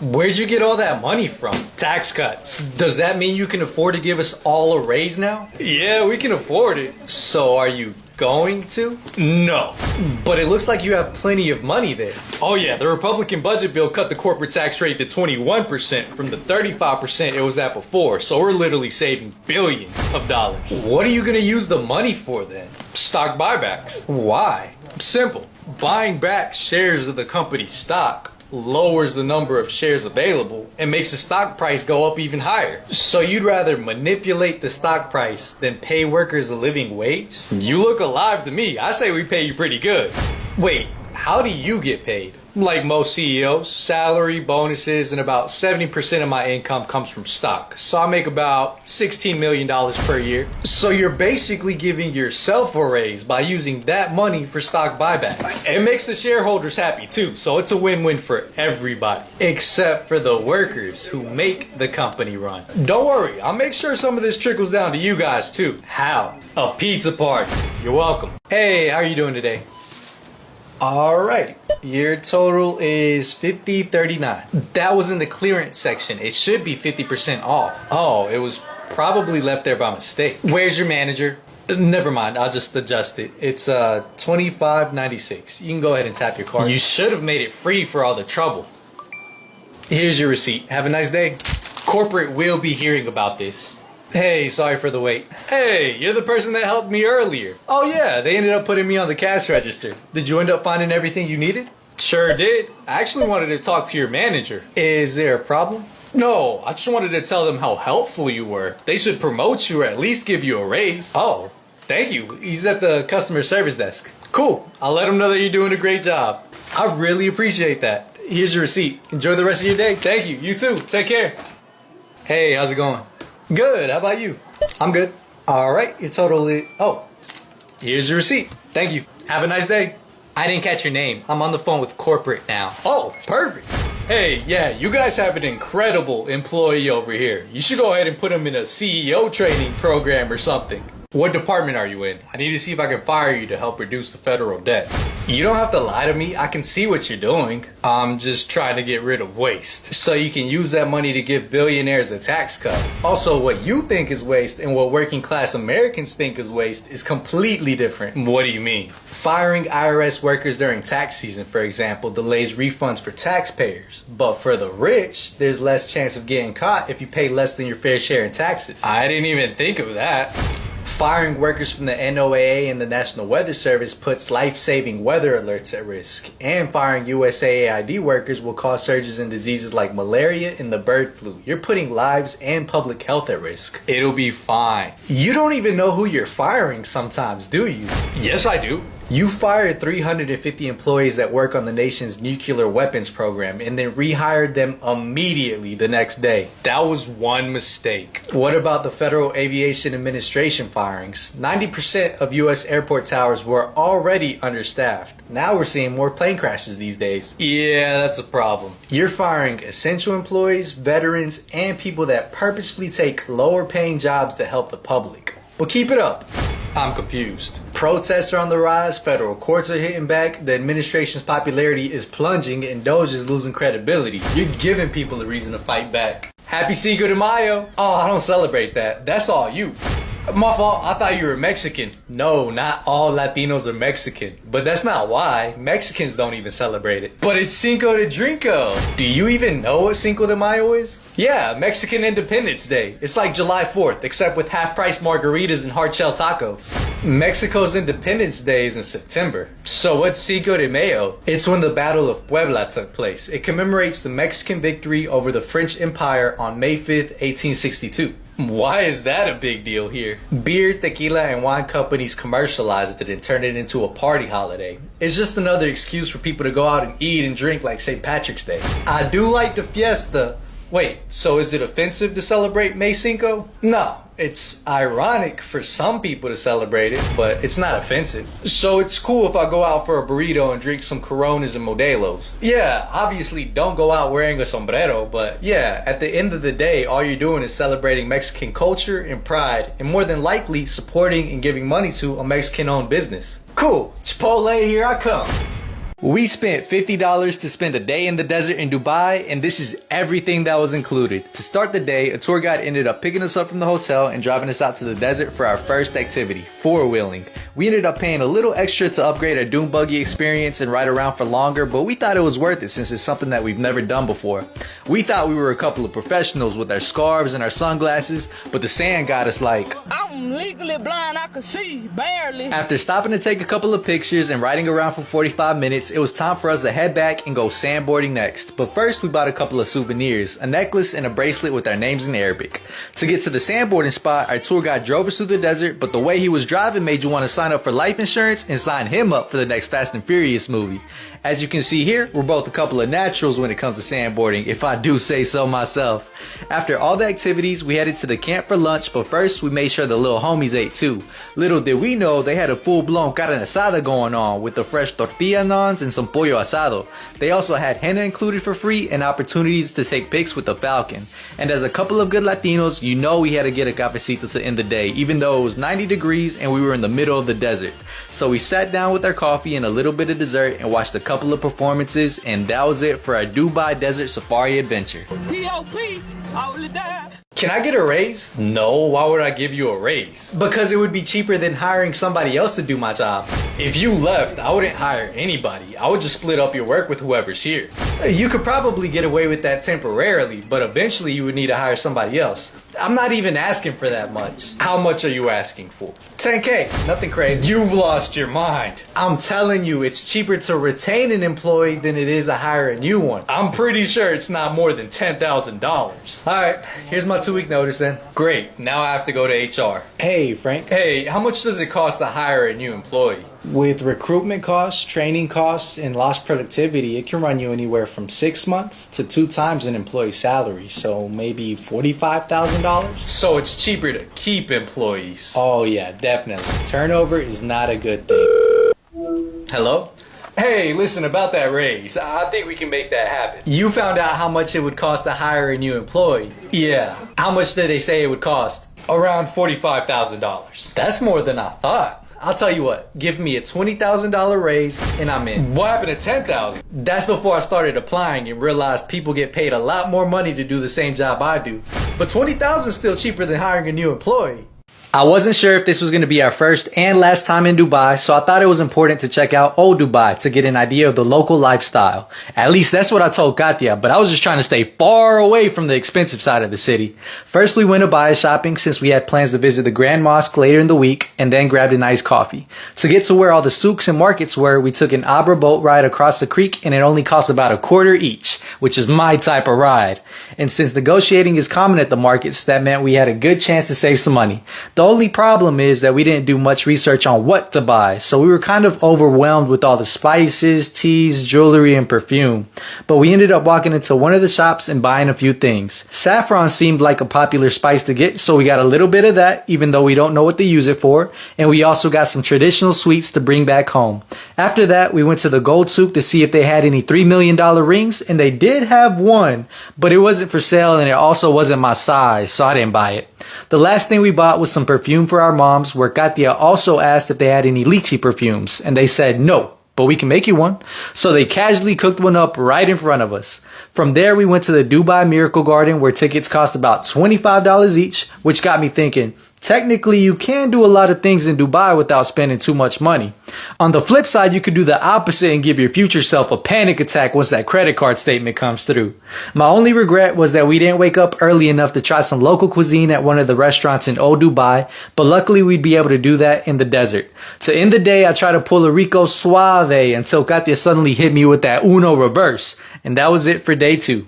Where'd you get all that money from? Tax cuts. Does that mean you can afford to give us all a raise now? Yeah, we can afford it. So are you going to? No. But it looks like you have plenty of money there. Oh yeah, the Republican budget bill cut the corporate tax rate to 21% from the 35% it was at before. So we're literally saving billions of dollars. What are you gonna use the money for then? Stock buybacks. Why? Simple. Buying back shares of the company's stock lowers the number of shares available and makes the stock price go up even higher. So you'd rather manipulate the stock price than pay workers a living wage? You look alive to me. I say we pay you pretty good. Wait, how do you get paid? Like most CEOs, salary, bonuses, and about 70% of my income comes from stock. So I make about $16 million per year. So you're basically giving yourself a raise by using that money for stock buybacks. It makes the shareholders happy too, so it's a win-win for everybody. Except for the workers who make the company run. Don't worry, I'll make sure some of this trickles down to you guys too. How? A pizza party. You're welcome. Hey, how are you doing today? All right, your total is $50.39. That was in the clearance section. It should be 50% off. Oh, it was probably left there by mistake. Where's your manager? Never mind, I'll just adjust it. It's $25.96. You can go ahead and tap your card. You should have made it free for all the trouble. Here's your receipt. Have a nice day. Corporate will be hearing about this. Hey, sorry for the wait. Hey, you're the person that helped me earlier. Oh yeah, they ended up putting me on the cash register. Did you end up finding everything you needed? Sure did. I actually wanted to talk to your manager. Is there a problem? No, I just wanted to tell them how helpful you were. They should promote you or at least give you a raise. Oh, thank you. He's at the customer service desk. Cool. I'll let him know that you're doing a great job. I really appreciate that. Here's your receipt. Enjoy the rest of your day. Thank you. You too. Take care. Hey, how's it going? Good. How about you? I'm good. All right. You're totally... Oh, here's your receipt. Thank you. Have a nice day. I didn't catch your name. I'm on the phone with corporate now. Oh, perfect. Hey, yeah, you guys have an incredible employee over here. You should go ahead and put him in a CEO training program or something. What department are you in? I need to see if I can fire you to help reduce the federal debt. You don't have to lie to me. I can see what you're doing. I'm just trying to get rid of waste so you can use that money to give billionaires a tax cut. Also, what you think is waste and what working class Americans think is waste is completely different. What do you mean? Firing IRS workers during tax season, for example, delays refunds for taxpayers. But for the rich, there's less chance of getting caught if you pay less than your fair share in taxes. I didn't even think of that. Firing workers from the NOAA and the National Weather Service puts life-saving weather alerts at risk. And firing USAID workers will cause surges in diseases like malaria and the bird flu. You're putting lives and public health at risk. It'll be fine. You don't even know who you're firing sometimes, do you? Yes, I do. You fired 350 employees that work on the nation's nuclear weapons program and then rehired them immediately the next day. That was one mistake. What about the Federal Aviation Administration firings? 90% of US airport towers were already understaffed. Now we're seeing more plane crashes these days. Yeah, that's a problem. You're firing essential employees, veterans, and people that purposefully take lower paying jobs to help the public. But keep it up. I'm confused. Protests are on the rise, federal courts are hitting back, the administration's popularity is plunging, and Doge is losing credibility. You're giving people a reason to fight back. Happy Cinco de Mayo. Oh, I don't celebrate that. That's all you. My fault, I thought you were Mexican. No, not all Latinos are Mexican. But that's not why. Mexicans don't even celebrate it. But it's Cinco de Drinko. Do you even know what Cinco de Mayo is? Yeah, Mexican Independence Day. It's like July 4th, except with half-price margaritas and hard-shell tacos. Mexico's Independence Day is in September. So what's Cinco de Mayo? It's when the Battle of Puebla took place. It commemorates the Mexican victory over the French Empire on May 5th, 1862. Why is that a big deal here? Beer, tequila, and wine companies commercialized it and turned it into a party holiday. It's just another excuse for people to go out and eat and drink like St. Patrick's Day. I do like the fiesta. Wait, so is it offensive to celebrate May Cinco? No, it's ironic for some people to celebrate it, but it's not offensive. So it's cool if I go out for a burrito and drink some Coronas and Modelos. Yeah, obviously don't go out wearing a sombrero, but yeah, at the end of the day, all you're doing is celebrating Mexican culture and pride, and more than likely supporting and giving money to a Mexican-owned business. Cool, Chipotle, here I come. We spent $50 to spend a day in the desert in Dubai, and this is everything that was included. To start the day, a tour guide ended up picking us up from the hotel and driving us out to the desert for our first activity, four-wheeling. We ended up paying a little extra to upgrade our dune buggy experience and ride around for longer, but we thought it was worth it since it's something that we've never done before. We thought we were a couple of professionals with our scarves and our sunglasses, but the sand got us like, I'm legally blind, I can see, barely. After stopping to take a couple of pictures and riding around for 45 minutes, it was time for us to head back and go sandboarding next. But first we bought a couple of souvenirs, a necklace and a bracelet with our names in Arabic. To get to the sandboarding spot, our tour guide drove us through the desert, but the way he was driving made you want to sign up for life insurance and sign him up for the next Fast and Furious movie. As you can see here, we're both a couple of naturals when it comes to sandboarding, if I do say so myself. After all the activities, we headed to the camp for lunch, but first we made sure the little homies ate too. Little did we know they had a full-blown carne asada going on with the fresh tortilla naans and some pollo asado. They also had henna included for free and opportunities to take pics with the Falcon. And as a couple of good Latinos, you know we had to get a cafecito to end the day, even though it was 90 degrees and we were in the middle of the desert. So we sat down with our coffee and a little bit of dessert and watched a couple of performances, and that was it for our Dubai Desert Safari adventure. P.O.P. Can I get a raise? No, why would I give you a raise? Because it would be cheaper than hiring somebody else to do my job. If you left, I wouldn't hire anybody. I would just split up your work with whoever's here. You could probably get away with that temporarily, but eventually you would need to hire somebody else. I'm not even asking for that much. How much are you asking for? 10K, nothing crazy. You've lost your mind. I'm telling you, it's cheaper to retain an employee than it is to hire a new one. I'm pretty sure it's not more than $10,000. Alright, here's my 2-week notice then. Great, now I have to go to HR. Hey, Frank. Hey, how much does it cost to hire a new employee? With recruitment costs, training costs, and lost productivity, it can run you anywhere from 6 months to 2 times an employee's salary, so maybe $45,000? So it's cheaper to keep employees. Oh yeah, definitely. Turnover is not a good thing. Hello? Hey, listen, about that raise, I think we can make that happen. You found out how much it would cost to hire a new employee. Yeah. How much did they say it would cost? Around $45,000. That's more than I thought. I'll tell you what, give me a $20,000 raise and I'm in. What happened to $10,000? That's before I started applying and realized people get paid a lot more money to do the same job I do. But $20,000 is still cheaper than hiring a new employee. I wasn't sure if this was going to be our first and last time in Dubai, so I thought it was important to check out Old Dubai to get an idea of the local lifestyle. At least that's what I told Katya, but I was just trying to stay far away from the expensive side of the city. First we went to Abaya shopping since we had plans to visit the Grand Mosque later in the week, and then grabbed a nice coffee. To get to where all the souks and markets were, we took an Abra boat ride across the creek, and it only cost about a quarter each, which is my type of ride. And since negotiating is common at the markets, that meant we had a good chance to save some money. The only problem is that we didn't do much research on what to buy, so we were kind of overwhelmed with all the spices, teas, jewelry, and perfume. But we ended up walking into one of the shops and buying a few things. Saffron seemed like a popular spice to get, so we got a little bit of that, even though we don't know what to use it for, and we also got some traditional sweets to bring back home. After that, we went to the gold souk to see if they had any $3 million rings, and they did have one, but it wasn't for sale and it also wasn't my size, so I didn't buy it. The last thing we bought was some perfume for our moms, where Katya also asked if they had any lychee perfumes, and they said no, but we can make you one. So they casually cooked one up right in front of us. From there, we went to the Dubai Miracle Garden, where tickets cost about $25 each, which got me thinking, technically you can do a lot of things in Dubai without spending too much money. On the flip side, you could do the opposite and give your future self a panic attack once that credit card statement comes through. My only regret was that we didn't wake up early enough to try some local cuisine at one of the restaurants in Old Dubai, but luckily we'd be able to do that in the desert. To end the day, I tried to pull a Rico Suave until Katya suddenly hit me with that Uno reverse, and that was it for day 2.